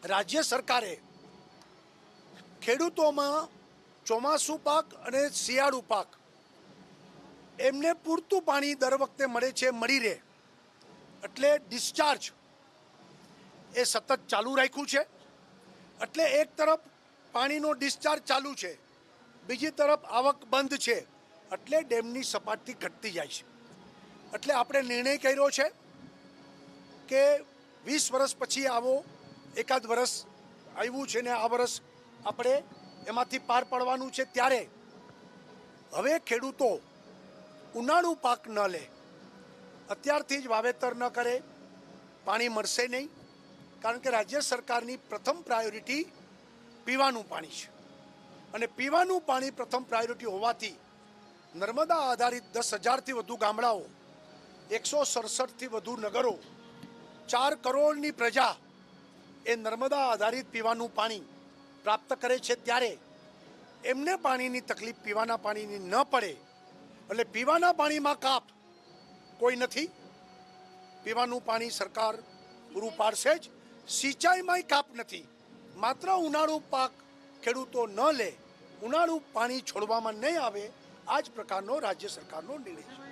રાજ્ય સરકારે ખેડૂતોમાં ચોમાસુ પાક અને શિયાળુ પાક એમને પૂરતું પાણી દર વખતે મળે છે, મળી રહે એટલે ડિસ્ચાર્જ એ સતત ચાલુ રાખ્યું છે. એટલે એક તરફ પાણીનો ડિસ્ચાર્જ ચાલુ છે, બીજી તરફ આવક બંધ છે, એટલે ડેમની સપાટી ઘટતી જાય છે. એટલે આપણે નિર્ણય કર્યો છે કે 20 વર્ષ પછી આવો એકાદ વર્ષ આવ્યું છે ને આ વર્ષ આપણે એમાંથી પાર પાડવાનું છે. ત્યારે હવે ખેડૂતો ઉનાળુ પાક ન લે, અત્યારથી જ વાવેતર ન કરે, પાણી મળશે નહીં. કારણ કે રાજ્ય સરકારની પ્રથમ પ્રાયોરિટી પીવાનું પાણી છે અને પીવાનું પાણી પ્રથમ પ્રાયોરિટી હોવાથી નર્મદા આધારિત 10,000થી વધુ ગામડાઓ, 167થી વધુ નગરો, 4 કરોડની પ્રજા એ નર્મદા આધારિત પીવાનું પાણી પ્રાપ્ત કરે છે. ત્યારે એમને પાણીની તકલીફ પીવાના પાણીની ન પડે એટલે પીવાના પાણીમાં કાપ કોઈ નથી. પીવાનું પાણી સરકાર પૂરું પાડશે જ. સિંચાઈમાંય કાપ નથી. માત્ર ઉનાળુ પાક ખેડૂતો ન લે, ઉનાળુ પાણી છોડવામાં નહીં આવે, આ જ પ્રકારનો રાજ્ય સરકારનો નિર્ણય છે.